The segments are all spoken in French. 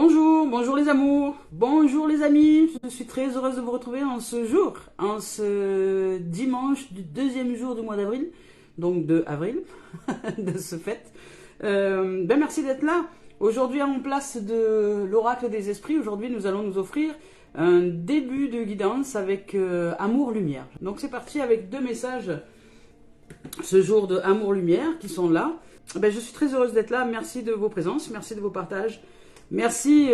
Bonjour, bonjour les amours, bonjour les amis, je suis très heureuse de vous retrouver en ce jour, en ce dimanche du deuxième jour du mois d'avril, donc de avril, de ce fait. Merci d'être là. Aujourd'hui en place de l'oracle des esprits, aujourd'hui nous allons nous offrir un début de guidance avec Amour-Lumière. Donc c'est parti avec deux messages ce jour de Amour-Lumière qui sont là. Je suis très heureuse d'être là, merci de vos présences, merci de vos partages. Merci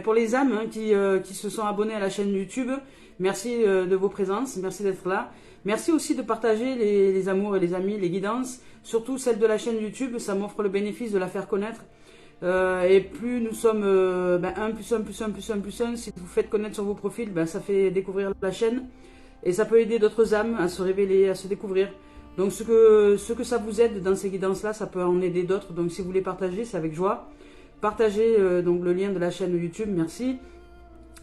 pour les âmes qui se sont abonnées à la chaîne YouTube. Merci de vos présences, merci d'être là. Merci aussi de partager les amours et les amis, les guidances, surtout celle de la chaîne YouTube. Ça m'offre le bénéfice de la faire connaître. Et plus nous sommes 1 plus 1 plus 1 plus 1 plus 1, si vous faites connaître sur vos profils, ça fait découvrir la chaîne. Et ça peut aider d'autres âmes à se révéler, à se découvrir. Donc ce que ça vous aide dans ces guidances-là, ça peut en aider d'autres. Donc si vous voulez partager, c'est avec joie. Partagez donc le lien de la chaîne YouTube, merci.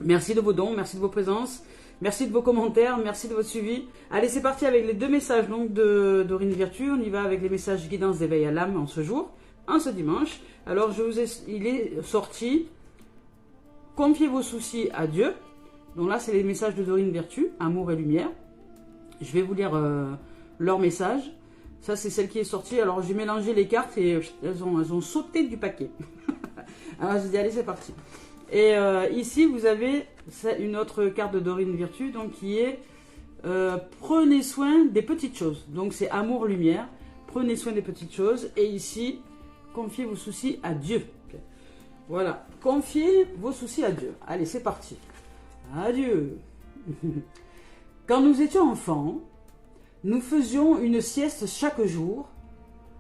Merci de vos dons, merci de vos présences, merci de vos commentaires, merci de votre suivi. Allez, c'est parti avec les deux messages donc d'Aurine Virtue. On y va avec les messages guidance d'éveil à l'âme en ce jour, en ce dimanche. Alors, il est sorti, confiez vos soucis à Dieu. Donc là, c'est les messages de Dorine Virtue, amour et lumière. Je vais vous lire leur message. Ça, c'est celle qui est sortie. Alors, j'ai mélangé les cartes et elles ont sauté du paquet. Alors, j'ai dit, allez, c'est parti. Et ici, vous avez une autre carte de Dorine Virtue, donc qui est prenez soin des petites choses. Donc, c'est amour-lumière. Prenez soin des petites choses. Et ici, confiez vos soucis à Dieu. Voilà. Confiez vos soucis à Dieu. Allez, c'est parti. Adieu. Quand nous étions enfants, nous faisions une sieste chaque jour.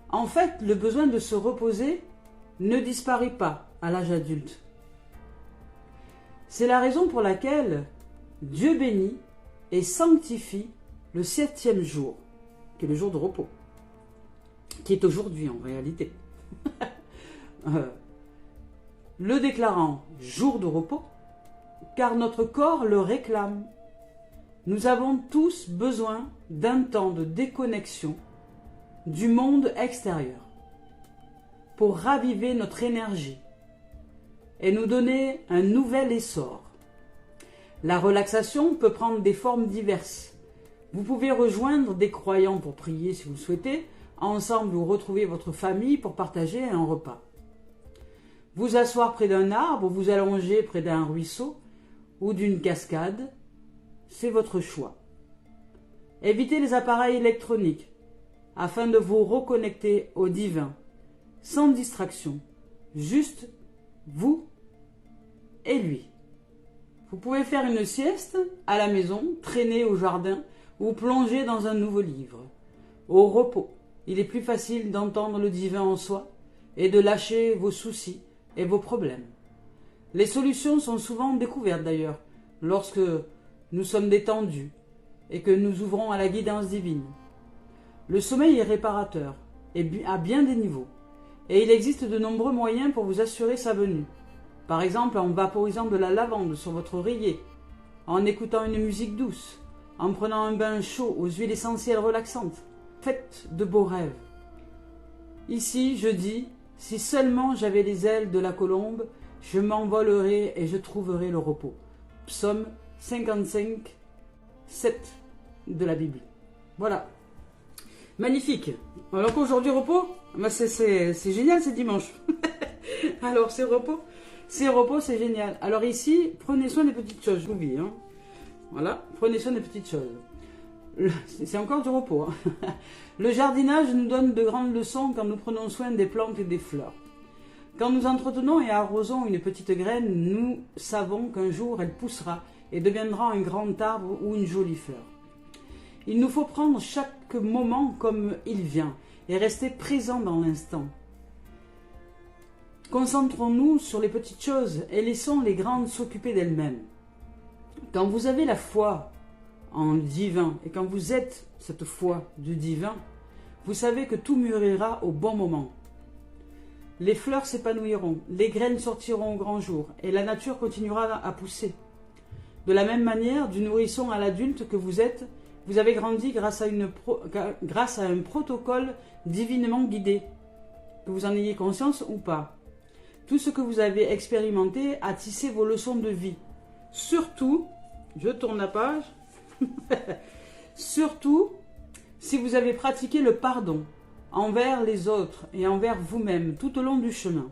En fait, le besoin de se reposer ne disparaît pas à l'âge adulte. C'est la raison pour laquelle Dieu bénit et sanctifie le 7e jour, qui est le jour de repos, qui est aujourd'hui en réalité. Le déclarant jour de repos, car notre corps le réclame. Nous avons tous besoin d'un temps de déconnexion du monde extérieur pour raviver notre énergie et nous donner un nouvel essor. La relaxation peut prendre des formes diverses. Vous pouvez rejoindre des croyants pour prier si vous le souhaitez. Ensemble, vous retrouvez votre famille pour partager un repas. Vous asseoir près d'un arbre, vous allonger près d'un ruisseau ou d'une cascade, c'est votre choix. Évitez les appareils électroniques afin de vous reconnecter au divin, sans distraction, juste vous et lui. Vous pouvez faire une sieste à la maison, traîner au jardin ou plonger dans un nouveau livre. Au repos, il est plus facile d'entendre le divin en soi et de lâcher vos soucis et vos problèmes. Les solutions sont souvent découvertes d'ailleurs lorsque nous sommes détendus et que nous ouvrons à la guidance divine. Le sommeil est réparateur et à bien des niveaux. Et il existe de nombreux moyens pour vous assurer sa venue. Par exemple, en vaporisant de la lavande sur votre oreiller, en écoutant une musique douce, en prenant un bain chaud aux huiles essentielles relaxantes. Faites de beaux rêves. Ici, je dis, si seulement j'avais les ailes de la colombe, je m'envolerais et je trouverais le repos. Psaume 55, 7 de la Bible. Voilà. Magnifique. Alors qu'aujourd'hui, repos, c'est génial, c'est dimanche. Alors, c'est repos, c'est génial. Alors ici, prenez soin des petites choses, je vous dis. Voilà, prenez soin des petites choses. C'est encore du repos. Le jardinage nous donne de grandes leçons quand nous prenons soin des plantes et des fleurs. Quand nous entretenons et arrosons une petite graine, nous savons qu'un jour elle poussera et deviendra un grand arbre ou une jolie fleur. Il nous faut prendre chaque moment comme il vient et rester présent dans l'instant. Concentrons-nous sur les petites choses et laissons les grandes s'occuper d'elles-mêmes. Quand vous avez la foi en le divin et quand vous êtes cette foi du divin, vous savez que tout mûrira au bon moment. Les fleurs s'épanouiront, les graines sortiront au grand jour et la nature continuera à pousser. De la même manière, du nourrisson à l'adulte que vous êtes, vous avez grandi grâce à un protocole divinement guidé, que vous en ayez conscience ou pas. tout ce que vous avez expérimenté a tissé vos leçons de vie. Surtout, je tourne la page, surtout si vous avez pratiqué le pardon envers les autres et envers vous-même tout au long du chemin.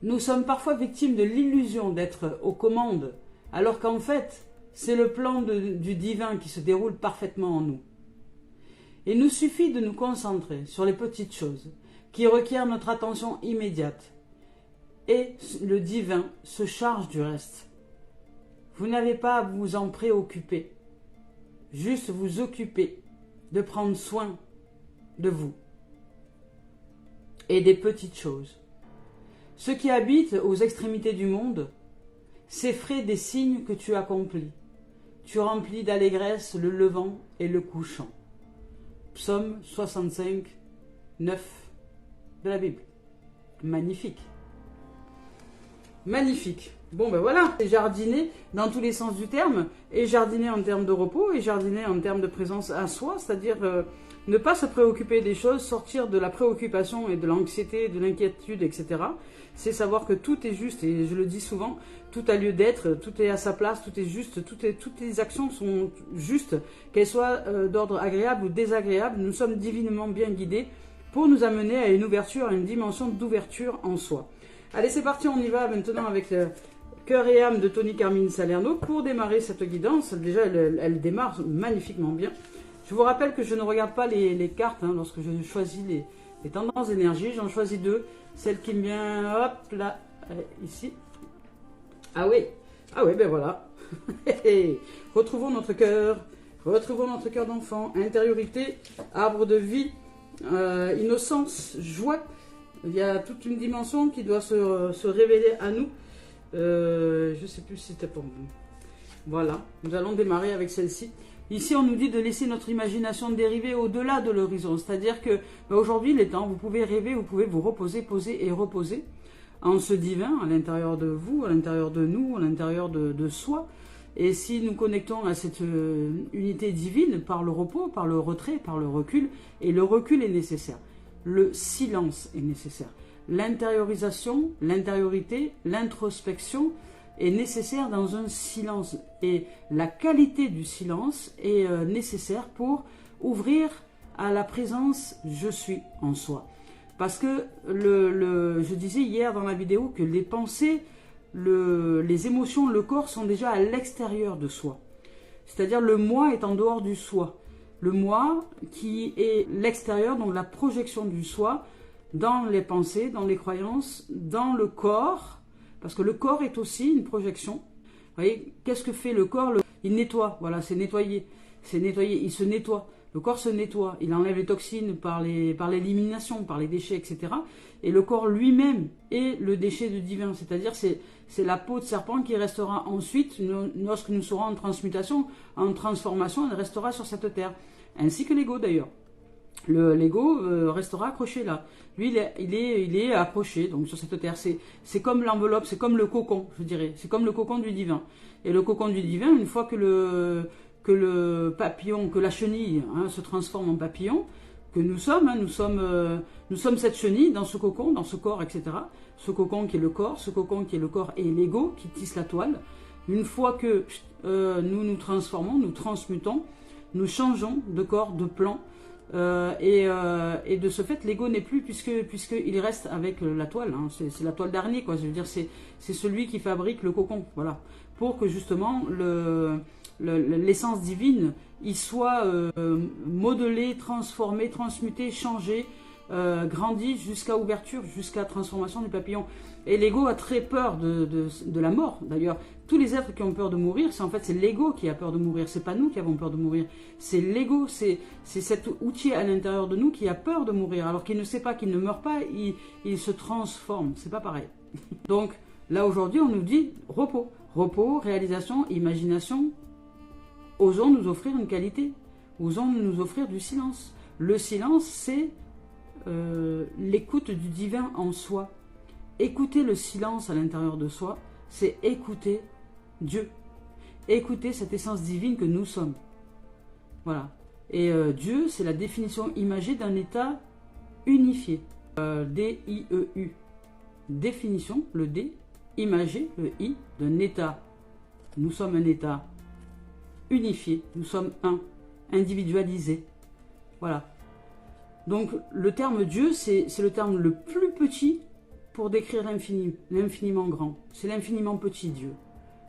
Nous sommes parfois victimes de l'illusion d'être aux commandes, alors qu'en fait, c'est le plan du divin qui se déroule parfaitement en nous. Il nous suffit de nous concentrer sur les petites choses qui requièrent notre attention immédiate, et le divin se charge du reste. Vous n'avez pas à vous en préoccuper, juste vous occuper de prendre soin de vous et des petites choses. Ceux qui habitent aux extrémités du monde s'effraient des signes que tu accomplis. Tu remplis d'allégresse le levant et le couchant. Psaume 65, 9 de la Bible. Magnifique. Magnifique. Bon ben voilà, c'est jardiner dans tous les sens du terme, et jardiner en termes de repos, et jardiner en termes de présence à soi, c'est-à-dire ne pas se préoccuper des choses, sortir de la préoccupation et de l'anxiété, de l'inquiétude, etc. C'est savoir que tout est juste, et je le dis souvent, tout a lieu d'être, tout est à sa place, tout est juste, toutes les actions sont justes, qu'elles soient d'ordre agréable ou désagréable. Nous sommes divinement bien guidés pour nous amener à une ouverture, à une dimension d'ouverture en soi. Allez, c'est parti, on y va maintenant avec le Cœur et âme de Tony Carmine Salerno pour démarrer cette guidance. Déjà, elle démarre magnifiquement bien. Je vous rappelle que je ne regarde pas les cartes lorsque je choisis les tendances d'énergie. J'en choisis deux. Celle qui me vient, hop, là, ici. Ah oui, ben voilà. Retrouvons notre cœur d'enfant, intériorité, arbre de vie, innocence, joie. Il y a toute une dimension qui doit se révéler à nous. Je ne sais plus si c'était pour vous. Voilà, nous allons démarrer avec celle-ci. Ici, on nous dit de laisser notre imagination dériver au-delà de l'horizon. C'est-à-dire que aujourd'hui, il est temps, vous pouvez rêver, vous pouvez vous reposer, poser et reposer en ce divin, à l'intérieur de vous, à l'intérieur de nous, à l'intérieur de soi. Et si nous connectons à cette unité divine par le repos, par le retrait, par le recul, et le recul est nécessaire, le silence est nécessaire. L'intériorisation, l'intériorité, l'introspection est nécessaire dans un silence. Et la qualité du silence est nécessaire pour ouvrir à la présence « je suis » en soi. Parce que je disais hier dans la vidéo que les pensées, les émotions, le corps sont déjà à l'extérieur de soi. C'est-à-dire le moi est en dehors du soi. Le moi qui est l'extérieur, donc la projection du soi, dans les pensées, dans les croyances, dans le corps, parce que le corps est aussi une projection. Vous voyez, qu'est-ce que fait le corps? Il nettoie, voilà, c'est nettoyer, il se nettoie. Le corps se nettoie, il enlève les toxines par l'élimination, par les déchets, etc. Et le corps lui-même est le déchet de divin, c'est-à-dire c'est la peau de serpent qui restera ensuite, lorsque nous serons en transmutation, en transformation, elle restera sur cette terre, ainsi que l'ego d'ailleurs. L'ego restera accroché là. Lui, il est accroché donc sur cette terre. C'est comme l'enveloppe, c'est comme le cocon, je dirais. C'est comme le cocon du divin. Et le cocon du divin, une fois que le papillon, que la chenille se transforme en papillon, que nous sommes, nous sommes cette chenille dans ce cocon, dans ce corps, etc. Ce cocon qui est le corps, et l'ego qui tisse la toile. Une fois que nous nous transformons, nous transmutons, nous changeons de corps, de plan. Et de ce fait, l'ego n'est plus, puisqu'il reste avec la toile, c'est la toile d'araignée, quoi. Je veux dire, c'est celui qui fabrique le cocon, voilà, pour que justement l'essence divine il soit modelé, transformé, transmuté, changé, grandi jusqu'à ouverture, jusqu'à transformation du papillon. Et l'ego a très peur de la mort. D'ailleurs, tous les êtres qui ont peur de mourir, c'est l'ego qui a peur de mourir. C'est pas nous qui avons peur de mourir. C'est l'ego, c'est cet outil à l'intérieur de nous qui a peur de mourir. Alors qu'il ne sait pas qu'il ne meurt pas, il se transforme. C'est pas pareil. Donc là aujourd'hui, on nous dit repos. Repos, réalisation, imagination. Osons nous offrir une qualité. Osons nous offrir du silence. Le silence, c'est l'écoute du divin en soi. Écouter le silence à l'intérieur de soi, c'est écouter Dieu. Écouter cette essence divine que nous sommes. Voilà. Et Dieu, c'est la définition imagée d'un état unifié. D-I-E-U. Définition, le D, imagé, le I, d'un état. Nous sommes un état unifié, nous sommes un, individualisé. Voilà. Donc le terme Dieu, c'est le terme le plus petit pour décrire l'infini, l'infiniment grand. C'est l'infiniment petit Dieu.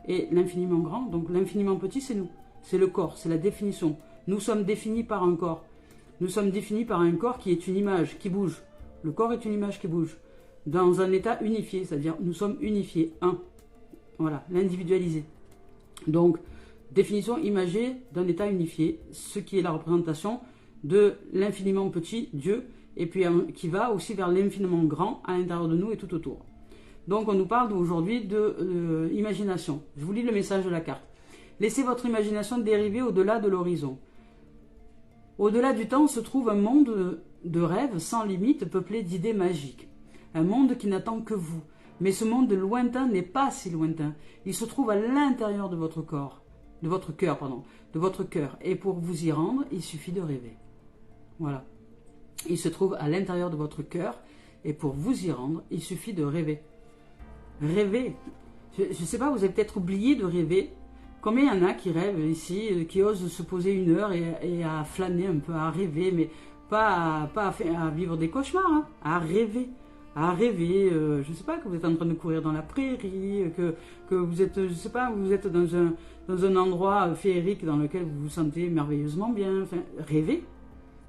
Et l'infiniment grand, donc l'infiniment petit, c'est nous. C'est le corps, c'est la définition. Nous sommes définis par un corps. Nous sommes définis par un corps qui est une image, qui bouge. Le corps est une image qui bouge. Dans un état unifié, c'est-à-dire nous sommes unifiés, un. Voilà, l'individualisé. Donc, définition imagée d'un état unifié, ce qui est la représentation de l'infiniment petit, Dieu, et puis qui va aussi vers l'infiniment grand à l'intérieur de nous et tout autour. Donc on nous parle aujourd'hui de imagination. Je vous lis le message de la carte. Laissez votre imagination dériver au-delà de l'horizon. Au-delà du temps se trouve un monde de rêves sans limite peuplé d'idées magiques. Un monde qui n'attend que vous. Mais ce monde lointain n'est pas si lointain. Il se trouve à l'intérieur de votre corps. De votre cœur, pardon. De votre cœur. Et pour vous y rendre, il suffit de rêver. Voilà. Il se trouve à l'intérieur de votre cœur. Et pour vous y rendre, il suffit de rêver. Rêver. Je ne sais pas, vous avez peut-être oublié de rêver. Combien il y en a qui rêvent ici, qui osent se poser une heure et à flâner un peu, à rêver, mais pas à vivre des cauchemars, hein, à rêver. À rêver, je ne sais pas, que vous êtes en train de courir dans la prairie, que vous êtes, je sais pas, vous êtes dans un endroit féerique dans lequel vous vous sentez merveilleusement bien. Enfin, rêver,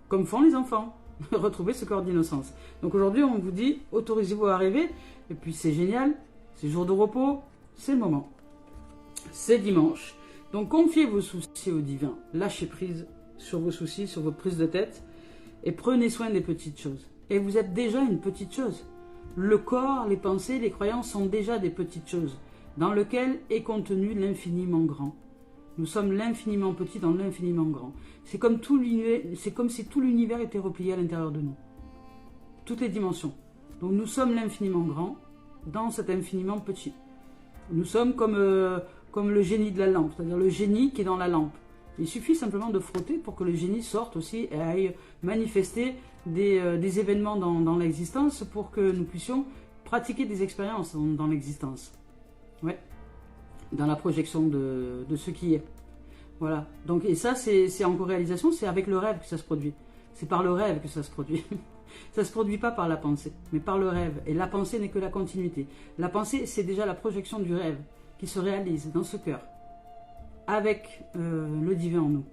comme font les enfants. Retrouver ce corps d'innocence. Donc aujourd'hui, on vous dit, autorisez-vous à rêver, et puis c'est génial, c'est jour de repos, c'est le moment. C'est dimanche. Donc confiez vos soucis au divin, lâchez prise sur vos soucis, sur vos prises de tête, et prenez soin des petites choses. Et vous êtes déjà une petite chose. Le corps, les pensées, les croyances sont déjà des petites choses, dans lesquelles est contenu l'infiniment grand. Nous sommes l'infiniment petit dans l'infiniment grand. C'est comme si tout l'univers était replié à l'intérieur de nous. Toutes les dimensions. Donc nous sommes l'infiniment grand dans cet infiniment petit. Nous sommes comme le génie de la lampe, c'est-à-dire le génie qui est dans la lampe. Il suffit simplement de frotter pour que le génie sorte aussi et aille manifester des événements dans l'existence pour que nous puissions pratiquer des expériences dans l'existence. Ouais. Dans la projection de ce qui est. Voilà. Donc, et ça, c'est en co-réalisation, c'est avec le rêve que ça se produit. C'est par le rêve que ça se produit. Ça ne se produit pas par la pensée, mais par le rêve. Et la pensée n'est que la continuité. La pensée, c'est déjà la projection du rêve qui se réalise dans ce cœur, avec le divin en nous.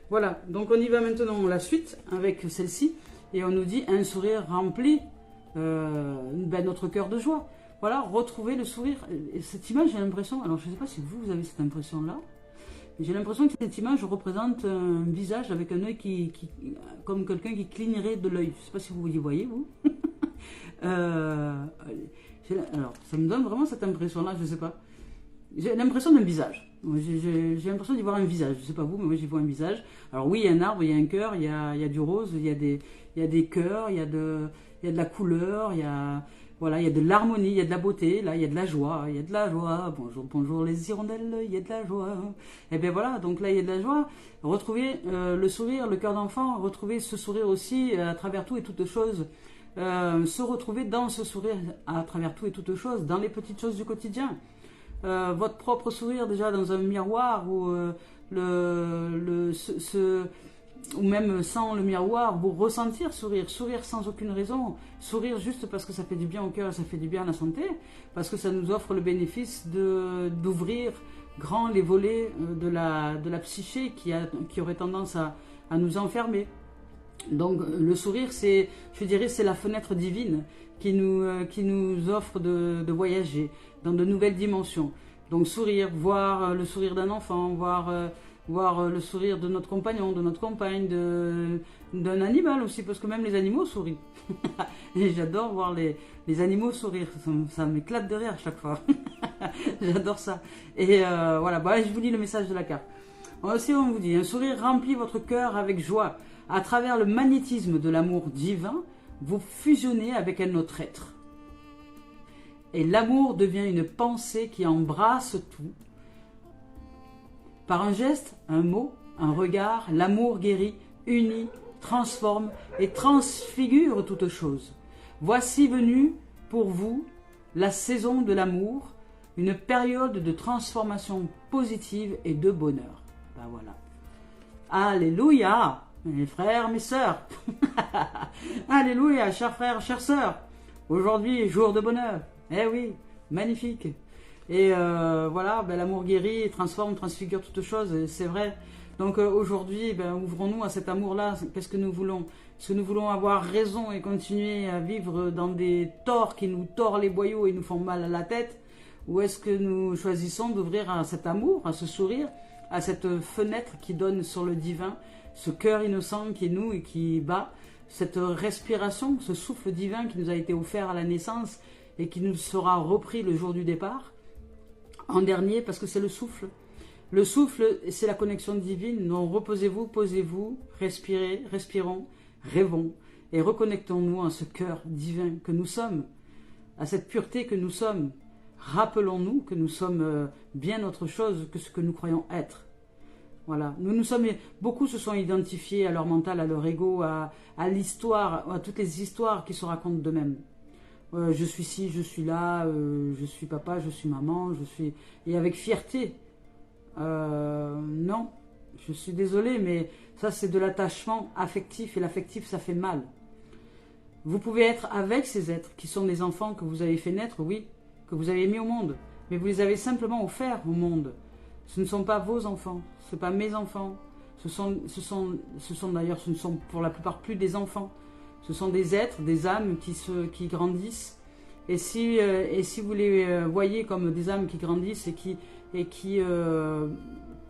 Voilà, donc on y va maintenant la suite avec celle-ci, et on nous dit un sourire remplit notre cœur de joie. Voilà, retrouver le sourire. Et cette image, j'ai l'impression, alors je ne sais pas si vous avez cette impression-là, mais j'ai l'impression que cette image représente un visage avec un œil comme quelqu'un qui clignerait de l'œil. Je ne sais pas si vous y voyez, vous. Alors, ça me donne vraiment cette impression-là, je ne sais pas. J'ai l'impression d'un visage. J'ai l'impression d'y voir un visage. Je ne sais pas vous, mais moi j'y vois un visage. Alors oui, il y a un arbre, il y a un cœur, il y a du rose, il y a des cœurs, il y a de la couleur, il y a de l'harmonie, il y a de la beauté, là il y a de la joie, il y a de la joie. Bonjour, bonjour les hirondelles, il y a de la joie. Et bien voilà, donc là il y a de la joie. Retrouver le sourire, le cœur d'enfant, retrouver ce sourire aussi à travers tout et toutes choses. Se retrouver dans ce sourire à travers tout et toutes choses, dans les petites choses du quotidien. Votre propre sourire déjà dans un miroir ou ou même sans le miroir, vous ressentir sourire sans aucune raison, sourire juste parce que ça fait du bien au cœur et ça fait du bien à la santé, parce que ça nous offre le bénéfice d'ouvrir grand les volets de la psyché qui aurait tendance à nous enfermer. Donc le sourire, je dirais, c'est la fenêtre divine qui nous offre de voyager dans de nouvelles dimensions. Donc sourire, voir le sourire d'un enfant, voir le sourire de notre compagnon, de notre compagne, d'un animal aussi, parce que même les animaux sourient. Et j'adore voir les animaux sourire, ça m'éclate de rire à chaque fois. J'adore ça. Et voilà, je vous lis le message de la carte. Aussi, on vous dit, un sourire remplit votre cœur avec joie. À travers le magnétisme de l'amour divin, vous fusionnez avec un autre être. Et l'amour devient une pensée qui embrasse tout. Par un geste, un mot, un regard, l'amour guérit, unit, transforme et transfigure toute chose. Voici venue pour vous la saison de l'amour, une période de transformation positive et de bonheur. Ben voilà. Alléluia, mes frères, mes sœurs. Alléluia, chers frères, chères sœurs. Aujourd'hui, jour de bonheur. Eh oui, magnifique. Et voilà, ben, l'amour guérit, transforme, transfigure toutes choses, c'est vrai. Donc aujourd'hui, ben, ouvrons-nous à cet amour-là. Qu'est-ce que nous voulons? Est-ce que nous voulons avoir raison et continuer à vivre dans des torts qui nous tordent les boyaux et nous font mal à la tête? Ou est-ce que nous choisissons d'ouvrir à cet amour, à ce sourire, à cette fenêtre qui donne sur le divin, ce cœur innocent qui est nous et qui bat, cette respiration, ce souffle divin qui nous a été offert à la naissance et qui nous sera repris le jour du départ, en dernier, parce que c'est le souffle. Le souffle, c'est la connexion divine. Donc reposez-vous, posez-vous, respirez, respirons, rêvons et reconnectons-nous à ce cœur divin que nous sommes, à cette pureté que nous sommes. Rappelons-nous que nous sommes bien autre chose que ce que nous croyons être. Voilà. Beaucoup se sont identifiés à leur mental, à leur ego, à l'histoire, à toutes les histoires qui se racontent d'eux-mêmes. Je suis ci, je suis là, je suis papa, je suis maman, et avec fierté. Non, je suis désolée, mais ça c'est de l'attachement affectif, et l'affectif ça fait mal. Vous pouvez être avec ces êtres qui sont des enfants que vous avez fait naître, oui, que vous avez mis au monde, mais vous les avez simplement offerts au monde. Ce ne sont pas vos enfants, ce ne sont pas mes enfants, ce sont d'ailleurs, ce ne sont pour la plupart plus des enfants, ce sont des êtres, des âmes qui grandissent, et si vous les voyez comme des âmes qui grandissent et qui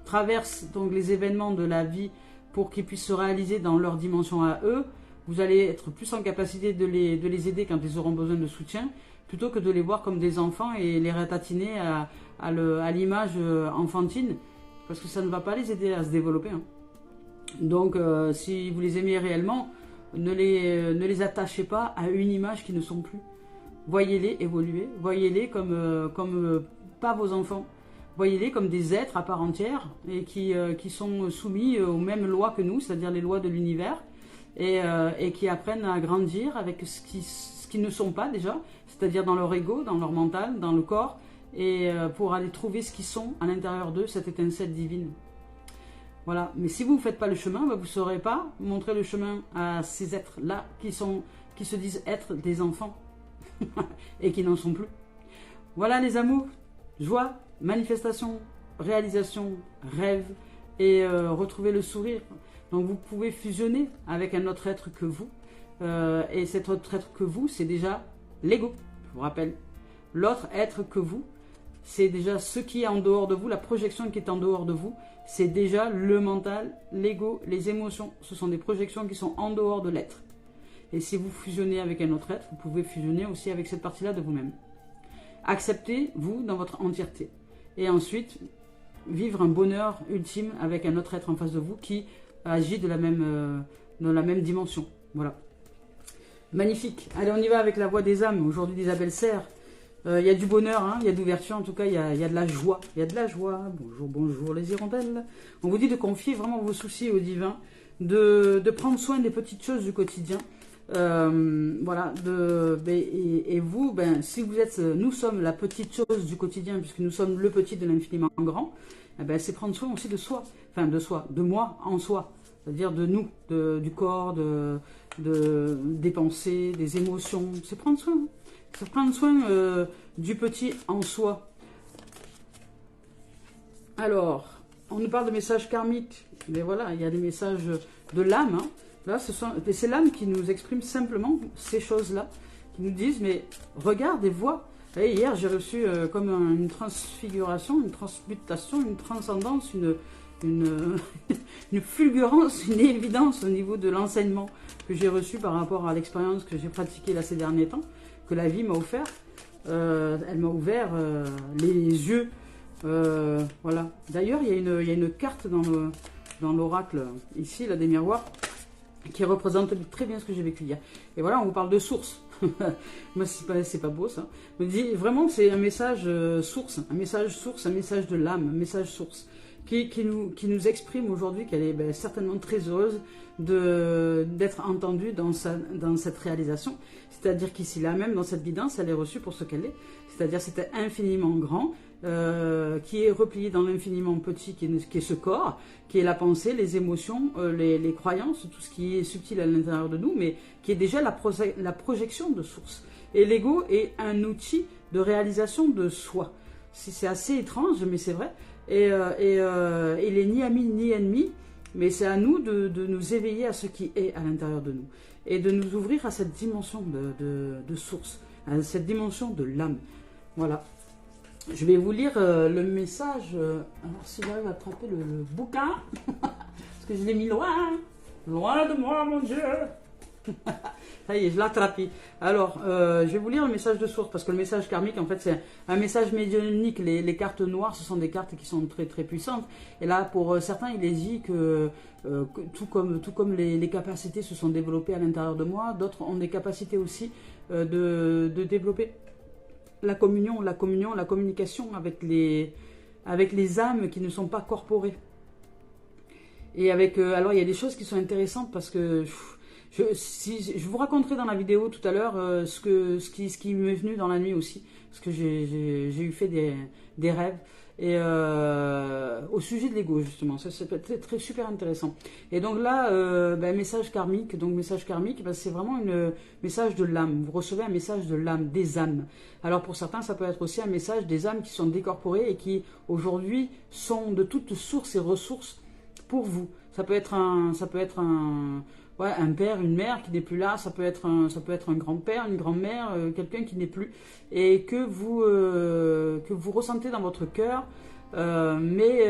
traversent donc les événements de la vie pour qu'ils puissent se réaliser dans leur dimension à eux, vous allez être plus en capacité de les aider quand ils auront besoin de soutien, plutôt que de les voir comme des enfants et les ratatiner à l'image enfantine, parce que ça ne va pas les aider à se développer. Hein. Donc si vous les aimez réellement, ne les attachez pas à une image qui ne sont plus. Voyez-les évoluer, voyez-les comme pas vos enfants. Voyez-les comme des êtres à part entière et qui sont soumis aux mêmes lois que nous, c'est-à-dire les lois de l'univers, et qui apprennent à grandir avec ce qu'ils ne sont pas déjà, c'est-à-dire dans leur ego, dans leur mental, dans le corps, et pour aller trouver ce qu'ils sont à l'intérieur d'eux, cette étincelle divine. Voilà. Mais si vous ne faites pas le chemin, vous ne saurez pas montrer le chemin à ces êtres-là qui se disent être des enfants et qui n'en sont plus. Voilà les amours, joie, manifestation, réalisation, rêve et retrouver le sourire. Donc vous pouvez fusionner avec un autre être que vous. Et cet autre être que vous, c'est déjà l'ego, je vous rappelle. L'autre être que vous, c'est déjà ce qui est en dehors de vous, la projection qui est en dehors de vous. C'est déjà le mental, l'ego, les émotions. Ce sont des projections qui sont en dehors de l'être. Et si vous fusionnez avec un autre être, vous pouvez fusionner aussi avec cette partie-là de vous-même. Acceptez-vous dans votre entièreté. Et ensuite, vivre un bonheur ultime avec un autre être en face de vous qui agit dans la même dimension. Voilà. Magnifique. Allez, on y va avec la voix des âmes. Aujourd'hui d'Isabelle Serre. Il y a du bonheur, hein, il y a d'ouverture, en tout cas il y a de la joie. Il y a de la joie. Bonjour, bonjour les hirondelles. On vous dit de confier vraiment vos soucis au divin, de prendre soin des petites choses du quotidien. Voilà, et vous, si vous êtes, nous sommes la petite chose du quotidien, puisque nous sommes le petit de l'infiniment grand, c'est prendre soin aussi de soi, enfin de soi, de moi en soi, c'est-à-dire de nous, du corps, des pensées, des émotions, c'est prendre soin. C'est prendre soin du petit en soi. Alors, on nous parle de messages karmiques. Mais voilà, il y a des messages de l'âme. Hein. Là, c'est l'âme qui nous exprime simplement ces choses-là. Qui nous disent, mais regarde et vois. Et hier, j'ai reçu comme une transfiguration, une transmutation, une transcendance, une fulgurance, une évidence au niveau de l'enseignement que j'ai reçu par rapport à l'expérience que j'ai pratiquée là ces derniers temps, que la vie m'a offert. Elle m'a ouvert les yeux. Voilà. D'ailleurs, il y a une carte dans l'oracle, ici, là, des miroirs, qui représente très bien ce que j'ai vécu hier. Et voilà, on vous parle de source. Moi, c'est pas beau, ça. Je me dis, vraiment, c'est un message source, un message source, un message de l'âme, un message source, qui nous exprime aujourd'hui qu'elle est certainement très heureuse d'être entendue dans cette réalisation. C'est-à-dire qu'ici, là même, dans cette guidance, elle est reçue pour ce qu'elle est. C'est-à-dire c'était infiniment grand, qui est replié dans l'infiniment petit, qui est ce corps, qui est la pensée, les émotions, les croyances, tout ce qui est subtil à l'intérieur de nous, mais qui est déjà la projection de source. Et l'ego est un outil de réalisation de soi. C'est assez étrange, mais c'est vrai. Et il est ni ami ni ennemi, mais c'est à nous de nous éveiller à ce qui est à l'intérieur de nous. Et de nous ouvrir à cette dimension de source, à cette dimension de l'âme. Voilà. Je vais vous lire le message. Alors, si j'arrive à attraper le bouquin, parce que je l'ai mis loin de moi, mon Dieu. Ça y est, je l'ai attrapé. Alors, je vais vous lire le message de source, parce que le message karmique, en fait, c'est un message médiumnique. Les cartes noires, ce sont des cartes qui sont très, très puissantes. Et là, pour certains, il est dit que tout comme les capacités se sont développées à l'intérieur de moi, d'autres ont des capacités aussi de développer la communication avec les âmes qui ne sont pas corporées. Et alors, il y a des choses qui sont intéressantes parce que je vous raconterai dans la vidéo tout à l'heure ce qui m'est venu dans la nuit aussi, parce que j'ai eu fait des rêves et au sujet de l'ego justement, ça c'est super intéressant. Et donc là, message karmique, c'est vraiment un message de l'âme. Vous recevez un message de l'âme, des âmes. Alors pour certains, ça peut être aussi un message des âmes qui sont décorporées et qui aujourd'hui sont de toutes sources et ressources pour vous. Ça peut être un père, une mère qui n'est plus là, ça peut être un grand-père, une grand-mère, quelqu'un qui n'est plus, et que vous ressentez dans votre cœur, mais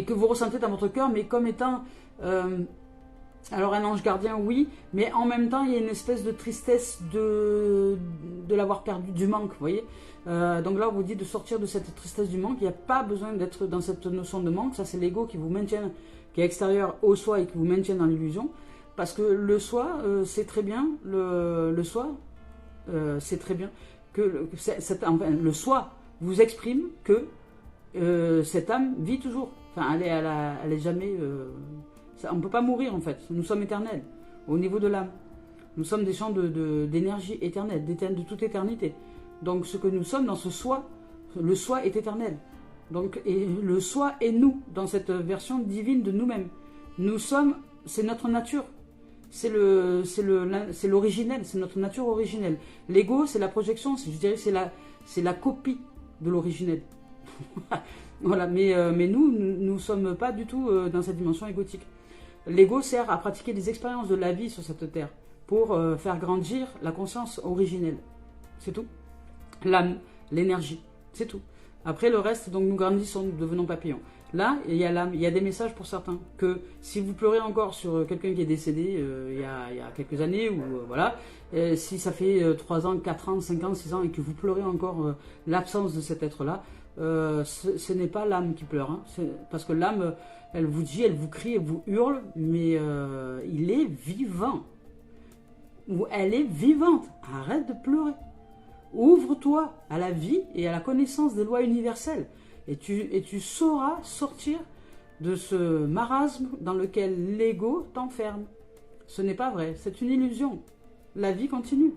que vous ressentez dans votre cœur, mais comme étant, alors un ange gardien, oui, mais en même temps, il y a une espèce de tristesse de l'avoir perdu, du manque, vous voyez. Donc là, on vous dit de sortir de cette tristesse du manque. Il n'y a pas besoin d'être dans cette notion de manque. Ça, c'est l'ego qui vous maintient, qui est extérieur au soi et qui vous maintient dans l'illusion. Parce que le soi, c'est très bien. Le soi, c'est très bien que le soi vous exprime que cette âme vit toujours. Enfin, elle est jamais. On ne peut pas mourir en fait. Nous sommes éternels au niveau de l'âme. Nous sommes des champs d'énergie éternelle, de toute éternité. Donc ce que nous sommes dans ce soi, le soi est éternel. Donc, et le soi est nous, dans cette version divine de nous-mêmes. Nous sommes, c'est notre nature. C'est l'originel, c'est notre nature originelle. L'ego, c'est la projection, je dirais c'est la copie de l'originel. Voilà, mais nous ne sommes pas du tout dans cette dimension égotique. L'ego sert à pratiquer des expériences de la vie sur cette terre pour faire grandir la conscience originelle. C'est tout. L'âme, l'énergie, c'est tout. Après le reste, donc nous grandissons, nous devenons papillons. Là, il y a l'âme, il y a des messages pour certains. Que si vous pleurez encore sur quelqu'un qui est décédé il y a quelques années, ou voilà, si ça fait 3 ans, 4 ans, 5 ans, 6 ans, et que vous pleurez encore l'absence de cet être-là, ce n'est pas l'âme qui pleure. Hein, parce que l'âme, elle vous dit, elle vous crie, elle vous hurle, mais il est vivant. Ou elle est vivante. Arrête de pleurer. Ouvre-toi à la vie et à la connaissance des lois universelles. Et tu sauras sortir de ce marasme dans lequel l'ego t'enferme. Ce n'est pas vrai, c'est une illusion. La vie continue.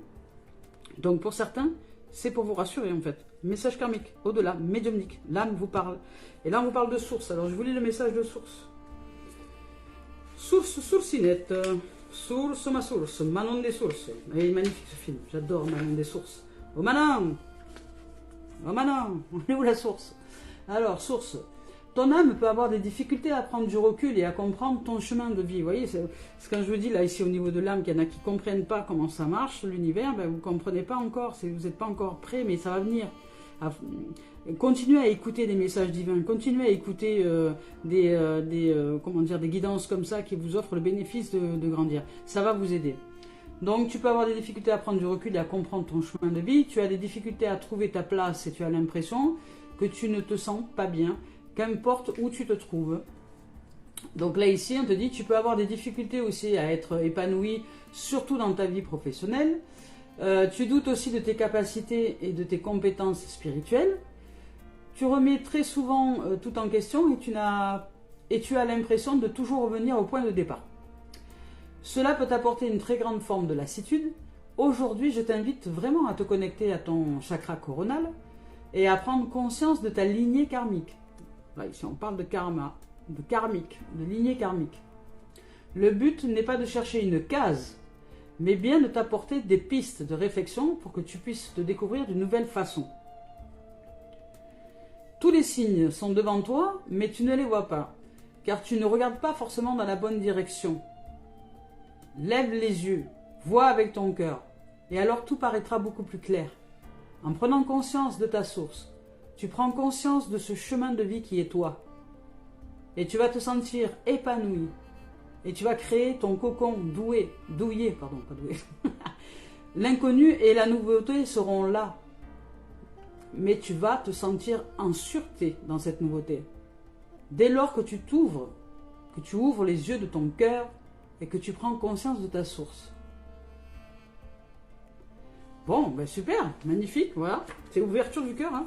Donc pour certains, c'est pour vous rassurer en fait. Message karmique, au-delà, médiumnique. L'âme vous parle. Et là on vous parle de source. Alors je vous lis le message de source. Source, sourcinette. Source, ma source. Manon des sources. Et magnifique ce film. J'adore Manon des sources. Oh Manon! Oh Manon! On est où la source? Alors, source. Ton âme peut avoir des difficultés à prendre du recul et à comprendre ton chemin de vie. Vous voyez, c'est quand je vous dis là, ici au niveau de l'âme, qu'il y en a qui ne comprennent pas comment ça marche, l'univers, vous ne comprenez pas encore, vous n'êtes pas encore prêt, mais ça va venir. Continuez à écouter des messages divins, continuez à écouter des guidances comme ça qui vous offrent le bénéfice de grandir. Ça va vous aider. Donc tu peux avoir des difficultés à prendre du recul et à comprendre ton chemin de vie, tu as des difficultés à trouver ta place et tu as l'impression que tu ne te sens pas bien, qu'importe où tu te trouves. Donc là ici on te dit tu peux avoir des difficultés aussi à être épanoui, surtout dans ta vie professionnelle. Tu doutes aussi de tes capacités et de tes compétences spirituelles. Tu remets très souvent tout en question et tu as l'impression de toujours revenir au point de départ. Cela peut t'apporter une très grande forme de lassitude. Aujourd'hui, je t'invite vraiment à te connecter à ton chakra coronal et à prendre conscience de ta lignée karmique. Là, ici, on parle de karma, de karmique, de lignée karmique. Le but n'est pas de chercher une case, mais bien de t'apporter des pistes de réflexion pour que tu puisses te découvrir d'une nouvelle façon. Tous les signes sont devant toi, mais tu ne les vois pas, car tu ne regardes pas forcément dans la bonne direction. Lève les yeux, vois avec ton cœur, et alors tout paraîtra beaucoup plus clair. En prenant conscience de ta source, tu prends conscience de ce chemin de vie qui est toi. Et tu vas te sentir épanoui. Et tu vas créer ton cocon douillet. L'inconnu et la nouveauté seront là. Mais tu vas te sentir en sûreté dans cette nouveauté. Dès lors que tu t'ouvres, que tu ouvres les yeux de ton cœur et que tu prends conscience de ta source. Bon, ben super, magnifique, voilà. C'est ouverture du cœur. Hein.